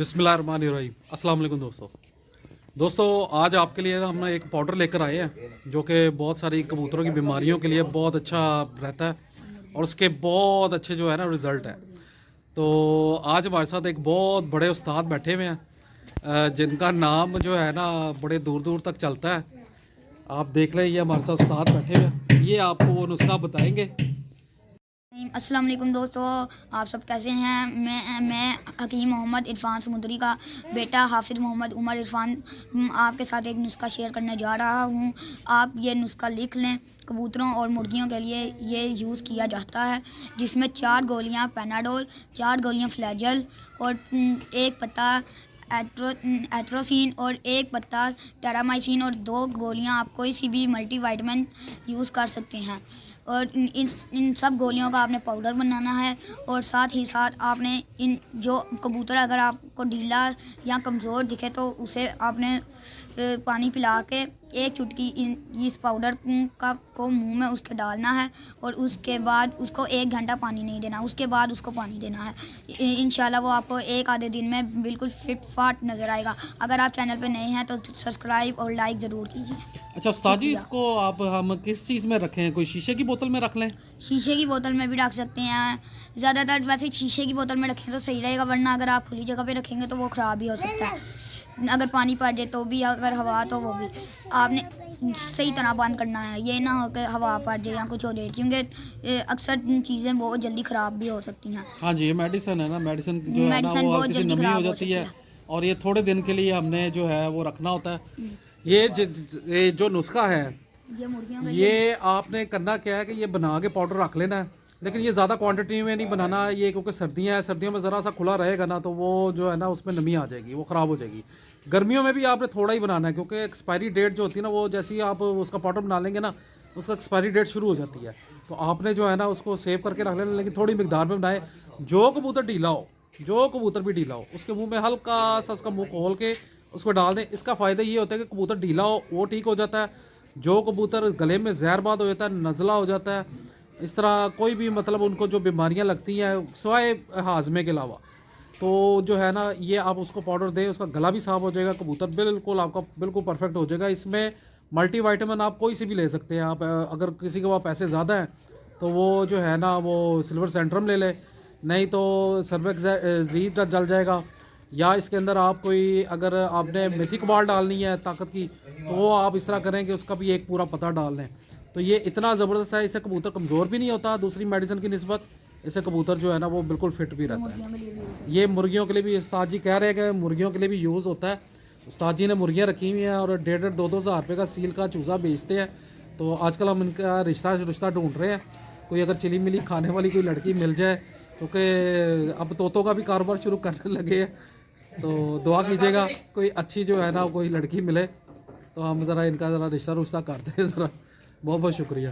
बिस्मिल्लाहिर्रहमानिर्रहीम। अस्सलाम वालेकुम दोस्तों आज आपके लिए हम एक पाउडर लेकर आए हैं जो कि बहुत सारी कबूतरों की बीमारियों के लिए बहुत अच्छा रहता है और उसके बहुत अच्छे जो है ना रिज़ल्ट है। तो आज हमारे साथ एक बहुत बड़े उस्ताद बैठे हुए हैं जिनका नाम जो है ना बड़े दूर दूर तक चलता है। आप देख लें, ये हमारे साथ उस्ताद बैठे हुए हैं, ये आपको वो नुस्खा बताएंगे। अस्सलाम वालेकुम दोस्तों, आप सब कैसे हैं। मैं हकीम मोहम्मद इरफान समुद्री का बेटा हाफिज़ मोहम्मद उमर इरफान आपके साथ एक नुस्खा शेयर करने जा रहा हूं। आप ये नुस्खा लिख लें। कबूतरों और मुर्गियों के लिए ये यूज़ किया जाता है, जिसमें 4 गोलियां पैनाडोल, 4 गोलियां फ्लैजल और 1 पत्ता एथ्रोसिन और 1 पत्ता टेरामाइसिन और 2 गोलियां आप कोई सी भी मल्टीविटामिन यूज़ कर सकते हैं। और इन सब गोलियों का आपने पाउडर बनाना है और साथ ही साथ आपने इन जो कबूतर अगर आपको ढीला या कमज़ोर दिखे तो उसे आपने पानी पिला के 1 चुटकी इस पाउडर को मुंह में उसके डालना है और उसके बाद उसको 1 घंटा पानी नहीं देना, उसके बाद उसको पानी देना है। इंशाल्लाह वो आपको 1 आधे दिन में बिल्कुल फिट फाट नज़र आएगा। अगर आप चैनल पे नए हैं तो सब्सक्राइब और लाइक ज़रूर कीजिए। अच्छा उस्ताद जी, इसको हम किस चीज़ में रखें? कोई शीशे की बोतल में रख लें? शीशे की बोतल में भी रख सकते हैं। ज़्यादातर वैसे शीशे की बोतल में रखें तो सही रहेगा, वरना अगर आप खुली जगह पे रखेंगे तो वो ख़राब भी हो सकता है। अगर पानी पड़ जाए तो भी, अगर हवा तो वो भी आपने सही तरह बंद करना है। ये ना हो कि हवा पड़ जाए या कुछ हो जाए, क्योंकि अक्सर चीज़ें बहुत जल्दी ख़राब भी हो सकती हैं। हाँ जी, ये मेडिसिन है ना, मेडिसिन जो है ना वो बहुत किसी जल्दी नमी ख़राब हो जाती है और ये थोड़े दिन के लिए हमने जो है वो रखना होता है। ये जो नुस्खा है ये मुर्गियों ये आपने करना क्या है कि ये बना के पाउडर रख लेना है, लेकिन ये ज़्यादा क्वांटिटी में नहीं बनाना है ये, क्योंकि सर्दियाँ हैं, सर्दियों में ज़रा सा खुला रहेगा ना तो वो जो है ना उसमें नमी आ जाएगी, वो ख़राब हो जाएगी। गर्मियों में भी आपने थोड़ा ही बनाना है, क्योंकि एक्सपायरी डेट जो होती है ना वो जैसे ही आप उसका पाउडर बना लेंगे ना उसका एक्सपायरी डेट शुरू हो जाती है। तो आपने जो है ना उसको सेव करके रख लेना, लेकिन थोड़ी मिकदार में बनाए। जो कबूतर ढीला हो, जो कबूतर भी ढीला हो, उसके मुँह में हल्का सा उसका मुँह खोल के उसमें डाल दें। इसका फ़ायदा ये होता है कि कबूतर ढीला हो वो ठीक हो जाता है। जो कबूतर गले में जहरबाद हो जाता है, नज़ला हो जाता है, इस तरह कोई भी मतलब उनको जो बीमारियां लगती हैं सिवाय हाजमे के अलावा, तो जो है ना ये आप उसको पाउडर दें, उसका गला भी साफ़ हो जाएगा, कबूतर बिल्कुल आपका बिल्कुल परफेक्ट हो जाएगा। इसमें मल्टीविटामिन आप कोई सी भी ले सकते हैं। आप अगर किसी के पास पैसे ज़्यादा हैं तो वो जो है ना वो सिल्वर सेंट्रम ले ले, नहीं तो सर्वेक्स जी डल जाएगा। या इसके अंदर आप कोई अगर आपने मेथी कबाल डालनी है ताकत की तो वो आप इस तरह करें कि उसका भी एक पूरा पता डाल लें। तो ये इतना ज़बरदस्त है, इससे कबूतर कमज़ोर भी नहीं होता दूसरी मेडिसिन की निस्बत। इससे कबूतर जो है ना वो बिल्कुल फिट भी रहता है। ये मुर्गियों के लिए भी उस्ताद जी कह रहे हैं कि मुर्गियों के लिए भी यूज़ होता है। उस्ताद जी ने मुर्गियाँ रखी हुई हैं और 1.5-2 हज़ार रुपये का सील का चूज़ा बेचते हैं। तो आजकल हम इनका रिश्ता ढूंढ रहे हैं। कोई अगर चिली मिली खाने वाली कोई लड़की मिल जाए, क्योंकि अब तोतों का भी कारोबार शुरू करने लगे हैं। तो दुआ कीजिएगा कोई अच्छी जो है ना कोई लड़की मिले तो हम ज़रा इनका ज़रा रिश्ता करते हैं ज़रा। बहुत बहुत शुक्रिया।